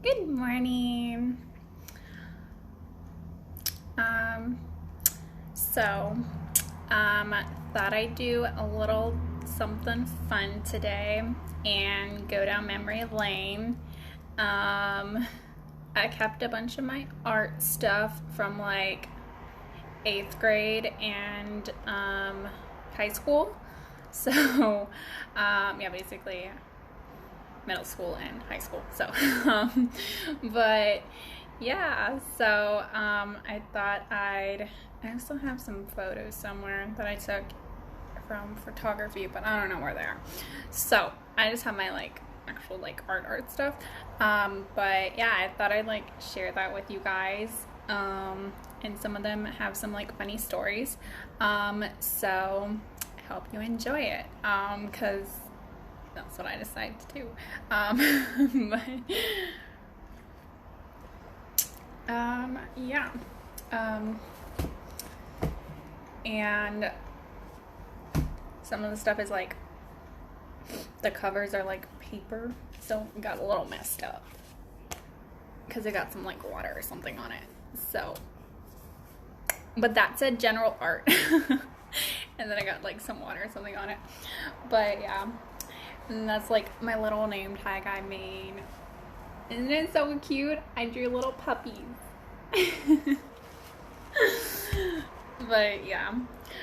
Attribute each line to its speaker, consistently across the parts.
Speaker 1: Good morning. Um, so, thought I'd do a little something fun today and go down memory lane. I kept a bunch of my art stuff from like eighth grade and high school. So, yeah, basically middle school and high school. So, but yeah, so I thought I also have some photos somewhere that I took from photography, but I don't know where they are. So I just have my like actual like art stuff. But yeah, I thought I'd like share that with you guys. And some of them have some like funny stories. So I hope you enjoy it. Cause that's what I decided to do. Yeah. And some of the stuff is like, the covers are like paper, so it got a little messed up because it got some like water or something on it. So, but that said general art. And then I got like some water or something on it. But yeah. And that's like my little name tag I made. Isn't it so cute? I drew little puppies. But yeah.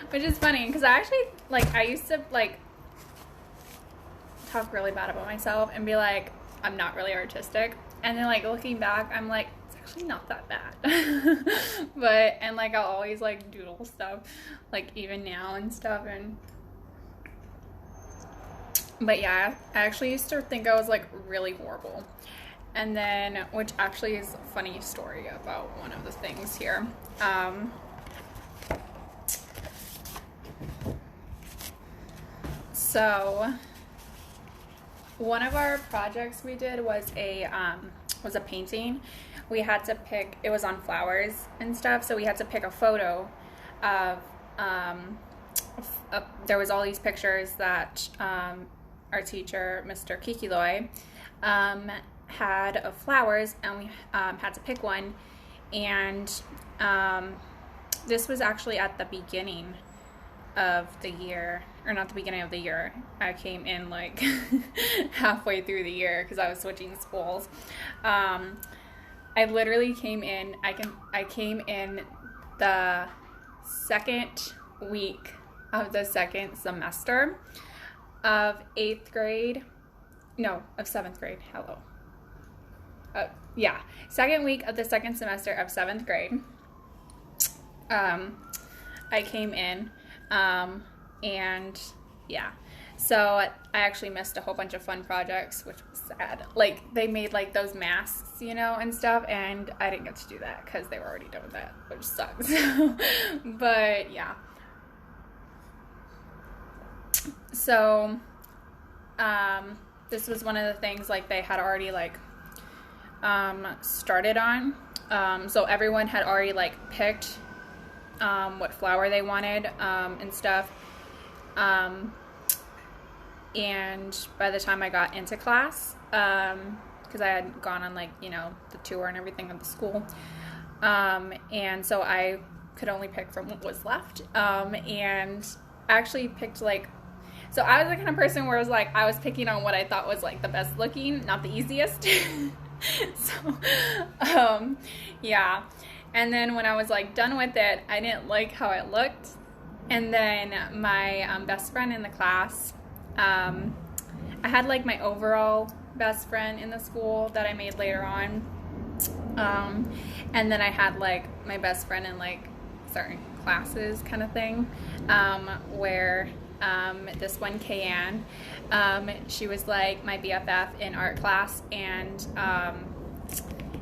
Speaker 1: Which is funny because I actually like I used to like talk really bad about myself and be like, I'm not really artistic. And then like looking back, I'm like, it's actually not that bad. But and like I'll always like doodle stuff, like even now and stuff. And but yeah, I actually used to think I was like really horrible. And then, which actually is a funny story about one of the things here. So one of our projects we did was a painting. We had to pick, it was on flowers and stuff, so we had to pick a photo of there was all these pictures that our teacher, Mr. Kikiloy, had of flowers, and we had to pick one. And this was actually at the beginning of the year, or not the beginning of the year. I came in like halfway through the year because I was switching schools. I literally came in. I came in the second week of the second semester of eighth grade. No, of seventh grade. Hello. Yeah, second week of the second semester of seventh grade. I came in, and yeah, so I actually missed a whole bunch of fun projects, which was sad. Like they made like those masks, and stuff, and I didn't get to do that because they were already done with that, which sucks. But yeah, so this was one of the things like they had already like started on. So everyone had already like picked what flower they wanted and stuff. And by the time I got into class, because I had gone on like, the tour and everything of the school. And so I could only pick from what was left. And I actually picked like, so I was the kind of person where it was like, I was picking on what I thought was like the best looking, not the easiest. So, yeah. And then when I was like done with it, I didn't like how it looked. And then my best friend in the class, I had like my overall best friend in the school that I made later on. And then I had like my best friend in like certain classes kind of thing, where this one, Kayanne, she was like my BFF in art class and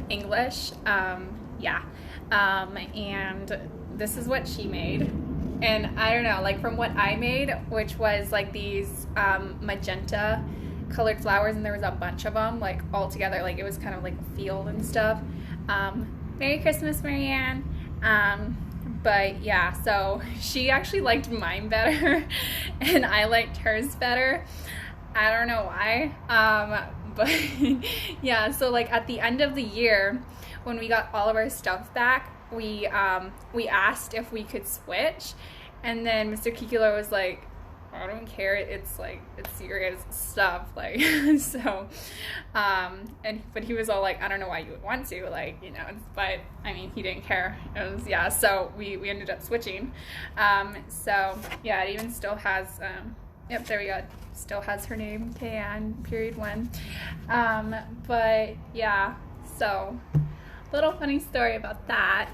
Speaker 1: English. Yeah. And this is what she made. And I don't know, like from what I made, which was like these magenta colored flowers, and there was a bunch of them like all together, like it was kind of like a field and stuff. Merry Christmas, Marianne. But yeah, so she actually liked mine better and I liked hers better. I don't know why. But yeah, so like at the end of the year, when we got all of our stuff back, we asked if we could switch, and then Mr. Kikula was like, I don't care, it's like, it's your guys' stuff, like, so, but he was all like, I don't know why you would want to, like, you know, but, I mean, he didn't care. It was, yeah, so we ended up switching. So, yeah, it even still has, yep, there we go, still has her name, Kayanne, period 1. But, yeah, so, little funny story about that.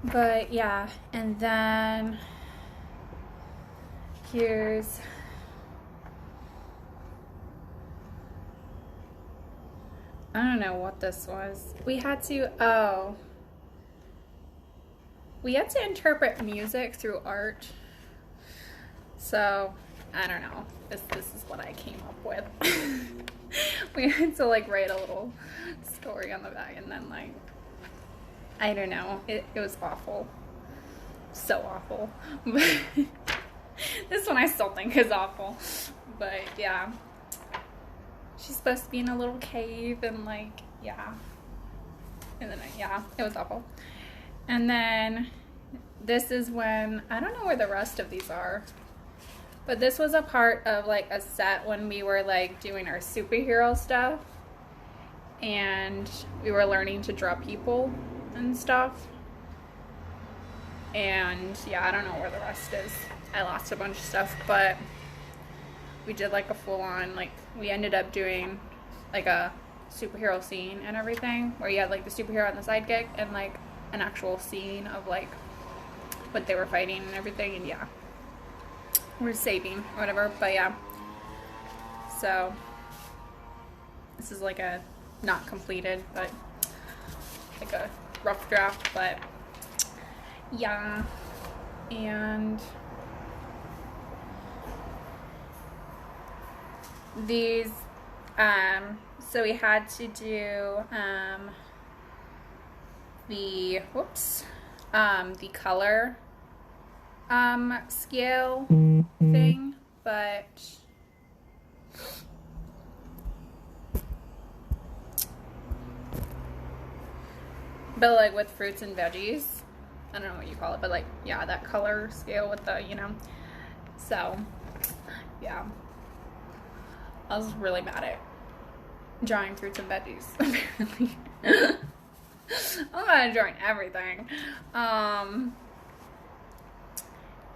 Speaker 1: But yeah, and then here's I don't know what this was. We had to interpret music through art. So I don't know. This is what I came up with. We had to like write a little story on the back, and then like, I don't know. It was awful. So awful. This one I still think is awful. But yeah. She's supposed to be in a little cave and like, yeah. And then, yeah, it was awful. And then this is when, I don't know where the rest of these are. But this was a part of like a set when we were like doing our superhero stuff. And we were learning to draw people and stuff. And yeah, I don't know where the rest is. I lost a bunch of stuff, but we did like a full-on, like, we ended up doing like a superhero scene and everything, where you had like the superhero and the sidekick and like an actual scene of like what they were fighting and everything. And yeah, we're saving or whatever. But yeah, so this is like a not completed, but like a rough draft. But yeah, and these so we had to do the color scale thing, but like with fruits and veggies, I don't know what you call it, but like, yeah, that color scale with the, you know, so yeah, I was really mad at drawing fruits and veggies, apparently. I'm bad at drawing everything.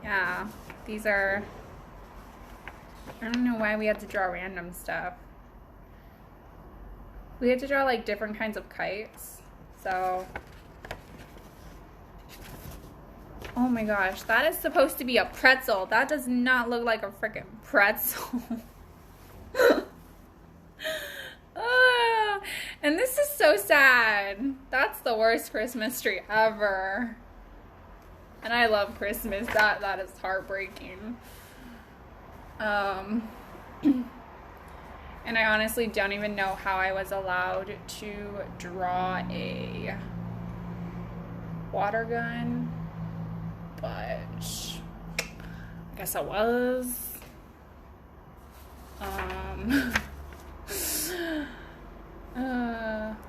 Speaker 1: Yeah, these are, I don't know why we had to draw random stuff. We had to draw like different kinds of kites, so. Oh my gosh, that is supposed to be a pretzel. That does not look like a freaking pretzel. And this is so sad. That's the worst Christmas tree ever. And I love Christmas. That is heartbreaking. And I honestly don't even know how I was allowed to draw a water gun, but I guess I was.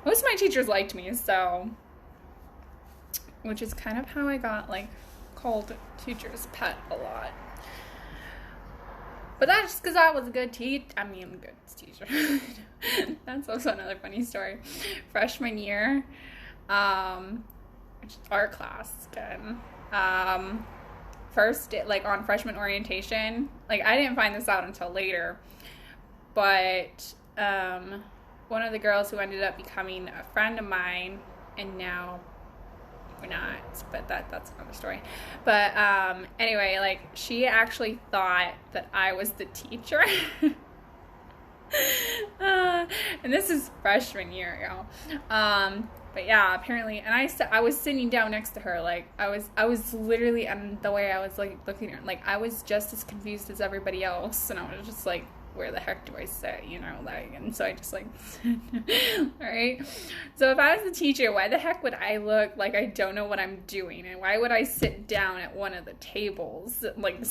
Speaker 1: Most of my teachers liked me, so, which is kind of how I got like called teacher's pet a lot. But that's just because I was a good teacher. That's also another funny story. Freshman year, which is art class again. First, like on freshman orientation, like I didn't find this out until later, but one of the girls who ended up becoming a friend of mine, and now we're not, but that's another story. But anyway, like she actually thought that I was the teacher. And this is freshman year, y'all. But yeah, apparently, and I was sitting down next to her, like I was literally, and the way I was like looking at her, like I was just as confused as everybody else, and I was just like, where the heck do I sit, you know, like, and so I just like, all right. So if I was the teacher, why the heck would I look like I don't know what I'm doing, and why would I sit down at one of the tables, like,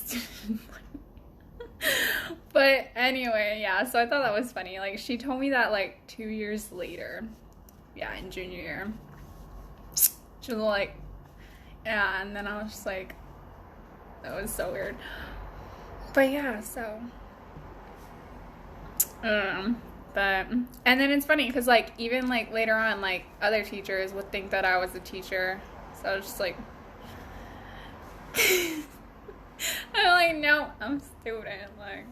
Speaker 1: But anyway, yeah, so I thought that was funny. Like, she told me that like 2 years later. Yeah, in junior year. She was like, yeah, and then I was just like, that was so weird. But yeah, so. But, and then it's funny because like, even like later on, like, other teachers would think that I was a teacher. So I was just like, I'm like, no, I'm a student. Like,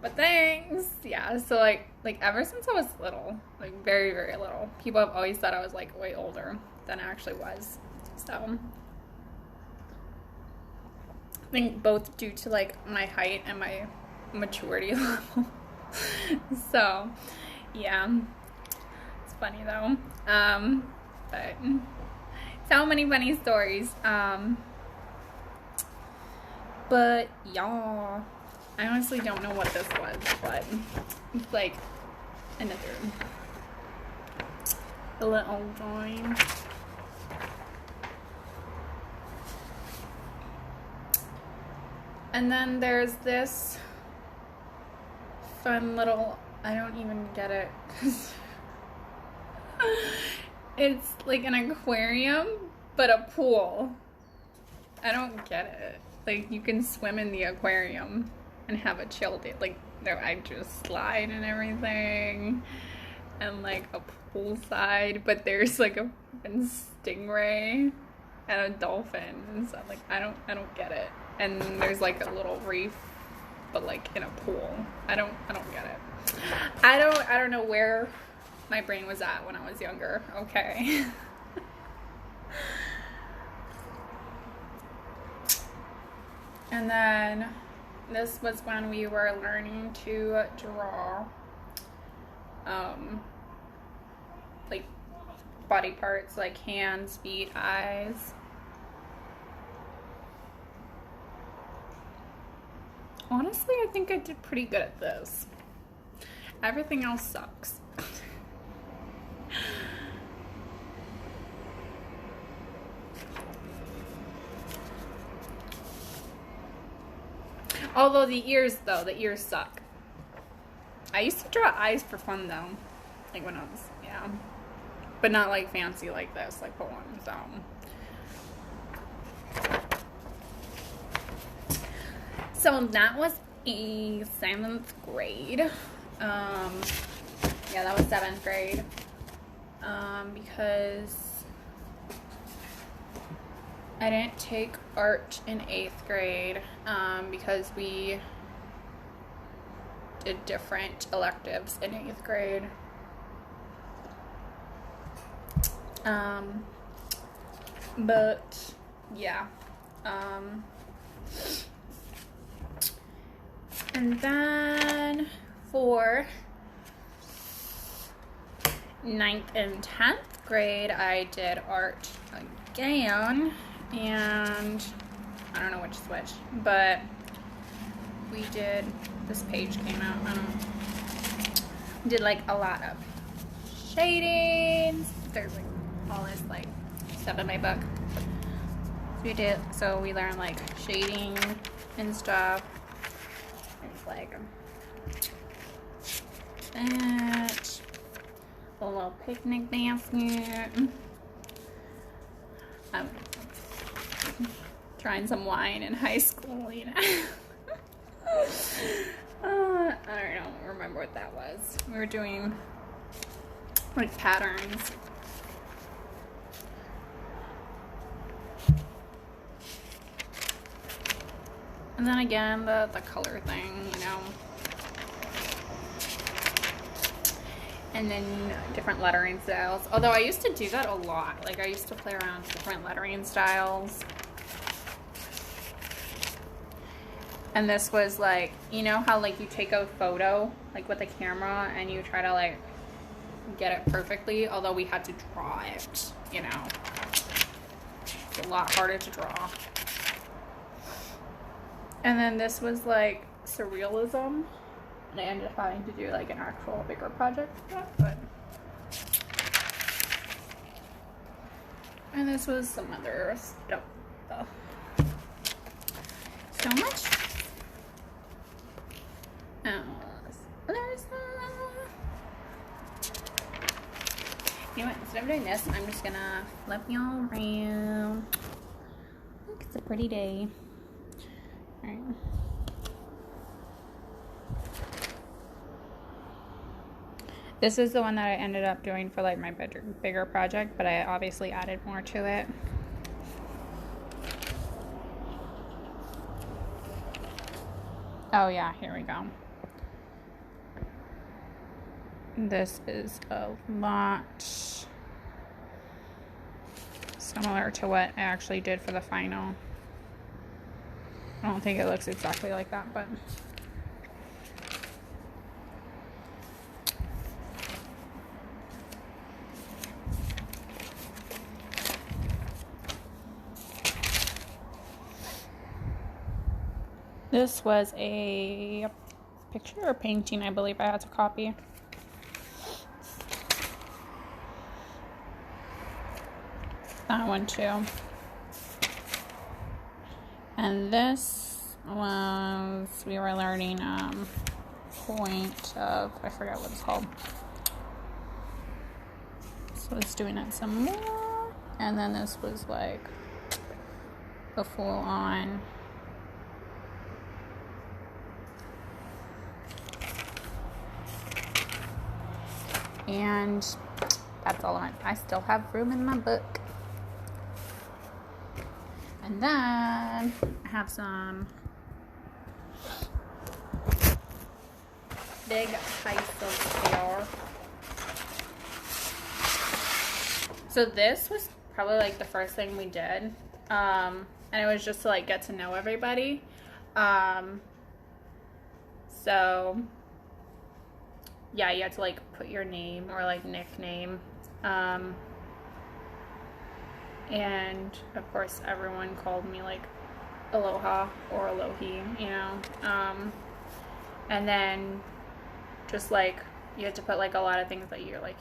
Speaker 1: but thanks. Yeah, so like ever since I was little, like very, very little, people have always thought I was like way older than I actually was. So I think both due to like my height and my maturity level. So yeah, it's funny though. But so many funny stories. But y'all, I honestly don't know what this was, but it's like another little drawing. And then there's this fun little, I don't even get it. It's like an aquarium, but a pool. I don't get it. Like, you can swim in the aquarium and have a chill day. Like, there, I just slide and everything, and like a poolside, but there's like a freaking stingray and a dolphin and stuff. Like, I don't get it. And there's like a little reef, but like in a pool. I don't get it. I don't know where my brain was at when I was younger. Okay. And then this was when we were learning to draw like body parts, like hands, feet, eyes. Honestly, I think I did pretty good at this. Everything else sucks. Although the ears suck. I used to draw eyes for fun though. Like when I was, yeah. But not like fancy like this, like put one, so. So that was a 7th grade. Yeah, that was 7th grade. Because I didn't take art in 8th grade because we did different electives in 8th grade. But yeah. And then for 9th and 10th grade, I did art again. And I don't know which is which, but we did, this page came out, we did like a lot of shadings. There's like all this like stuff in my book. So we learned like shading and stuff. There's like that, a little picnic basket. Trying some wine in high school, you know. I don't remember what that was. We were doing like patterns. And then again, the color thing, you know. And then different lettering styles. Although I used to do that a lot. Like I used to play around with different lettering styles. And this was like, you know how like you take a photo like with a camera and you try to like get it perfectly, although we had to draw it, you know. It's a lot harder to draw. And then this was like surrealism. And I ended up having to do like an actual bigger project for that, but. And this was some other stuff. So much. Oh, there's you know what? Instead of doing this, I'm just gonna flip y'all around. Look, it's a pretty day. Alright. This is the one that I ended up doing for like my bigger project, but I obviously added more to it. Oh yeah, here we go. This is a lot similar to what I actually did for the final. I don't think it looks exactly like that, but this was a picture or painting, I believe I had to copy. That one too. And this was, we were learning point of, I forgot what it's called. So it's doing it some more. And then this was like a full on and that's all I still have room in my book. And then I have some big piece of hair. So this was probably like the first thing we did. And it was just to like get to know everybody. So yeah, you had to like put your name or like nickname. And of course everyone called me like Aloha or Alohi, you know. And then just like you had to put like a lot of things that you're like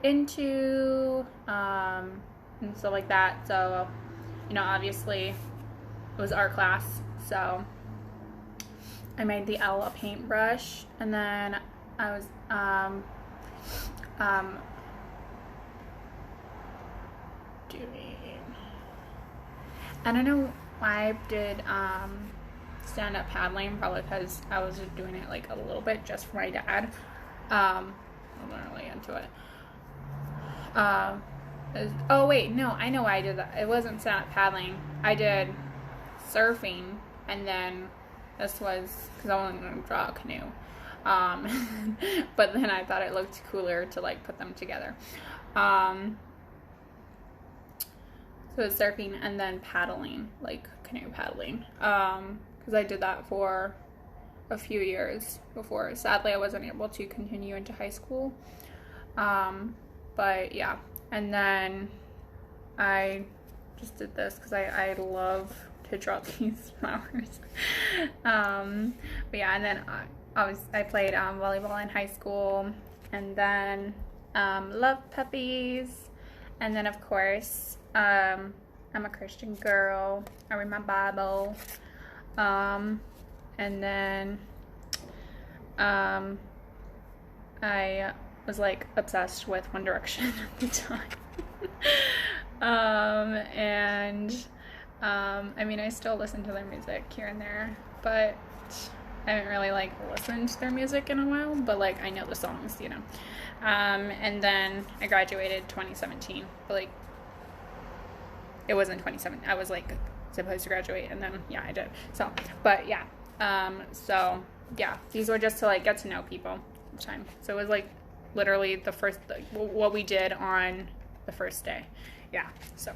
Speaker 1: into, and stuff like that. So, you know, obviously it was art class, so I made the L a paintbrush, and then I was doing, I don't know why I did stand-up paddling, probably because I was just doing it like a little bit just for my dad. I wasn't really into it. Oh wait, no, I know why I did that. It wasn't stand-up paddling. I did surfing, and then this was because I wasn't going to draw a canoe. But then I thought it looked cooler to like put them together. So it's surfing and then paddling, like canoe paddling. Because I did that for a few years before. Sadly, I wasn't able to continue into high school. But yeah, and then I just did this because I love to draw these flowers. But yeah, and then I played volleyball in high school, and then loved puppies, and then of course I'm a Christian girl. I read my Bible, and then I was like obsessed with One Direction at the time. I mean, I still listen to their music here and there, but I haven't really like listened to their music in a while, but like I know the songs, you know. And then I graduated 2017, but like it wasn't 2017. I was like supposed to graduate, and then yeah, I did. So, but yeah, so yeah, these were just to like get to know people at the time. So it was like literally the first, like, what we did on the first day. Yeah, so.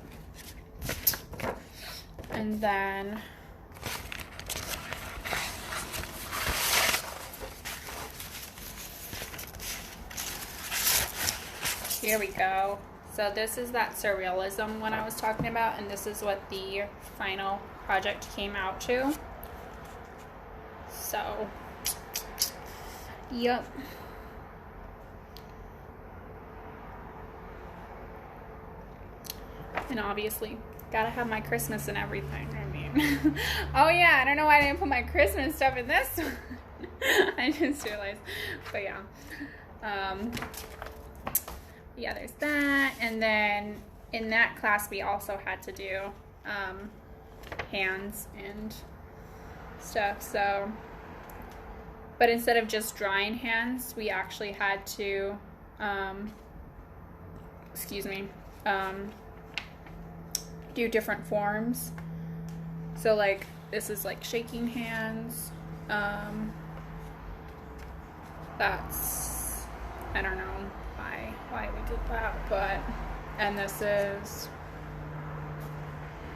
Speaker 1: And then here we go. So this is that surrealism one I was talking about, and this is what the final project came out to. So, yep. And obviously, gotta have my Christmas and everything. I mean, oh yeah, I don't know why I didn't put my Christmas stuff in this one. I just realized. But yeah. Yeah, there's that. And then in that class, we also had to do hands and stuff. So, but instead of just drawing hands, we actually had to, do different forms. So like this is like shaking hands. That's, I don't know why we did that, but, and this is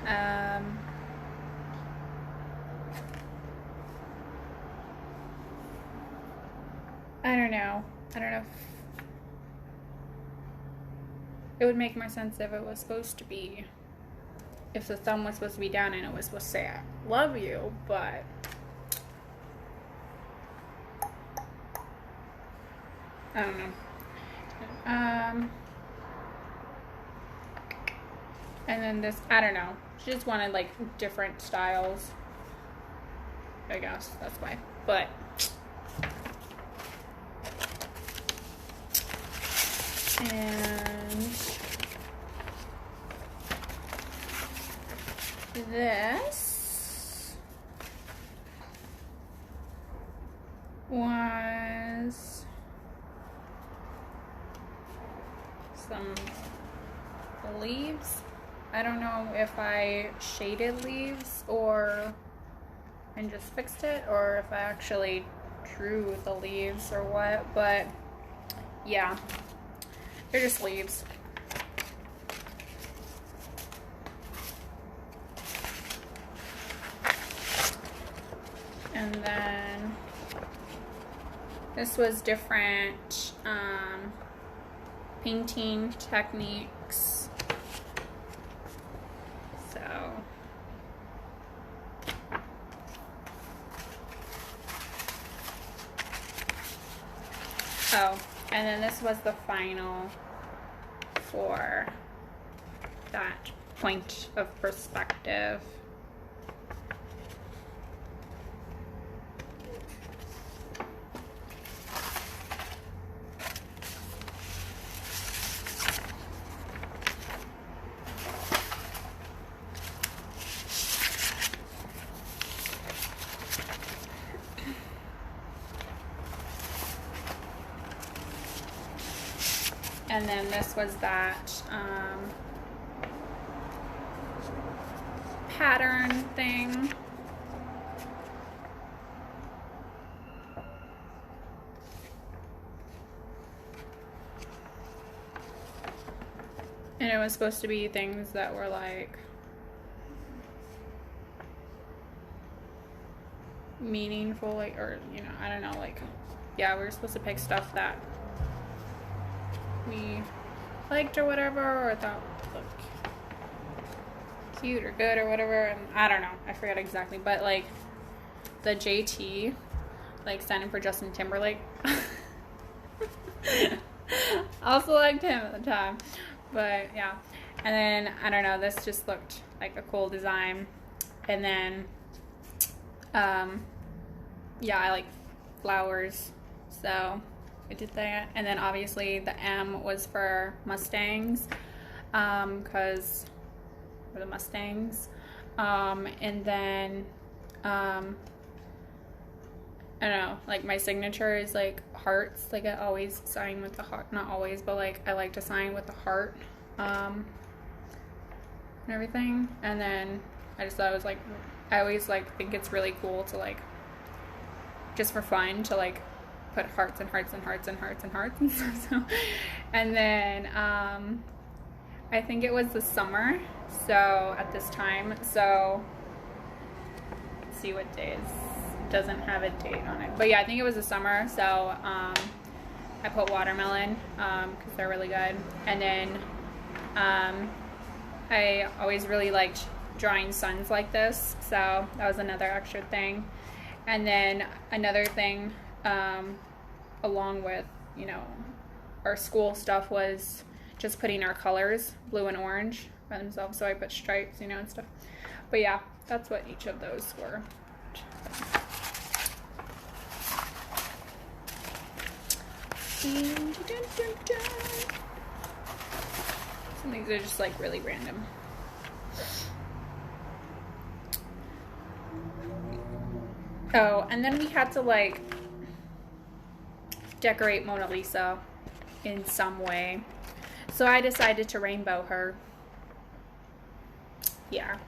Speaker 1: I don't know if it would make more sense if it was supposed to be, if the thumb was supposed to be down and it was supposed to say I love you, but I don't know. And then this, I don't know. She just wanted like different styles. I guess that's why. But and this was some leaves. I don't know if I shaded leaves and just fixed it, or if I actually drew the leaves or what, but yeah, they're just leaves. And then this was different painting techniques. So and then this was the final for that point of perspective. And then this was that pattern thing. And it was supposed to be things that were like meaningful, like, or, you know, I don't know, like, yeah, we were supposed to pick stuff that we liked or whatever, or thought looked cute or good or whatever, and I don't know, I forget exactly, but like the JT, like standing for Justin Timberlake. Also liked him at the time, but yeah. And then I don't know, this just looked like a cool design. And then yeah, I like flowers, so I did that. And then obviously the M was for Mustangs, because we're the Mustangs. And then I don't know, like my signature is like hearts. Like I always sign with the heart, not always, but like I like to sign with the heart, and everything. And then I just thought it was like, I always like think it's really cool to like, just for fun, to like put hearts and hearts and hearts and hearts and hearts and stuff. So, and then I think it was the summer, so at this time, so let's see what days. It doesn't have a date on it, but yeah, I think it was the summer. So I put watermelon because they're really good. And then I always really liked drawing suns like this, so that was another extra thing. And then another thing, along with, you know, our school stuff, was just putting our colors, blue and orange, by themselves. So I put stripes, you know, and stuff. But yeah, that's what each of those were. Some of these are just like really random. Oh, and then we had to like decorate Mona Lisa in some way. So I decided to rainbow her. Yeah.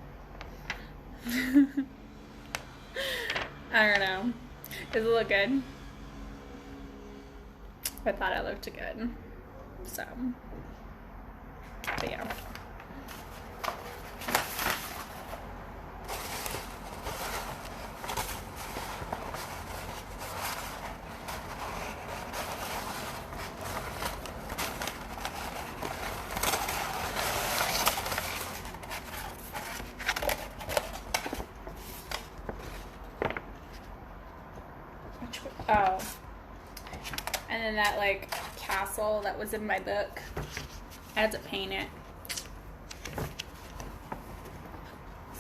Speaker 1: I don't know. Does it look good? I thought it looked good. So, but yeah. Oh, and then that like castle that was in my book, I had to paint it.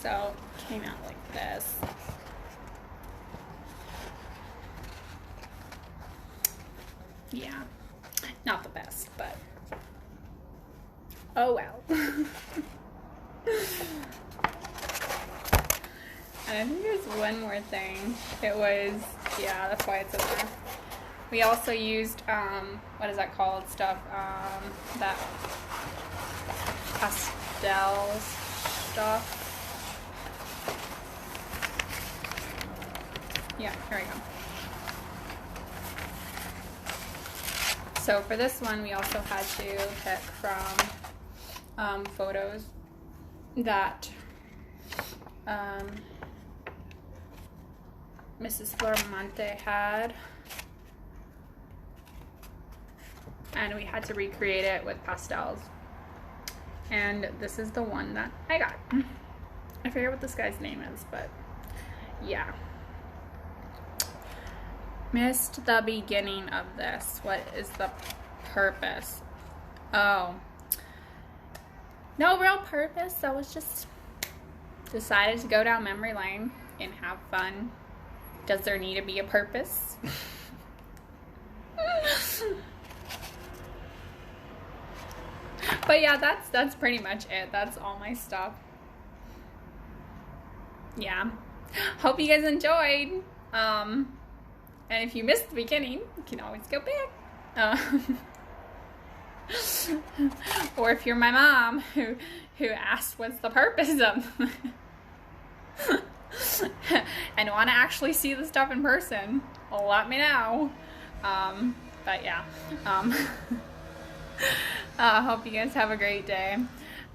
Speaker 1: So it came out like this. Yeah, not the best, but oh well. And I think there's one more thing. It was, yeah, that's why it's in there. We also used, what is that called? Stuff, that pastels stuff. Yeah, here we go. So for this one, we also had to pick from photos that Mrs. Flormonte had, and we had to recreate it with pastels, and this is the one that I got. I forget what this guy's name is, but yeah. Missed the beginning of this. What is the purpose? Oh, no real purpose. I was just decided to go down memory lane and have fun. Does there need to be a purpose? But yeah, that's pretty much it. That's all my stuff. Yeah. Hope you guys enjoyed. And if you missed the beginning, you can always go back. Or if you're my mom who asked what's the purpose of and want to actually see the stuff in person, let me know. But yeah, I hope you guys have a great day.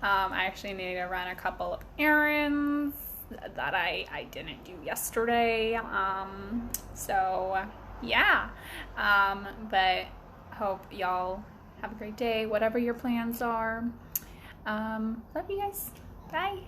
Speaker 1: I actually need to run a couple of errands that I didn't do yesterday. So yeah, but hope y'all have a great day, whatever your plans are. Love you guys. Bye.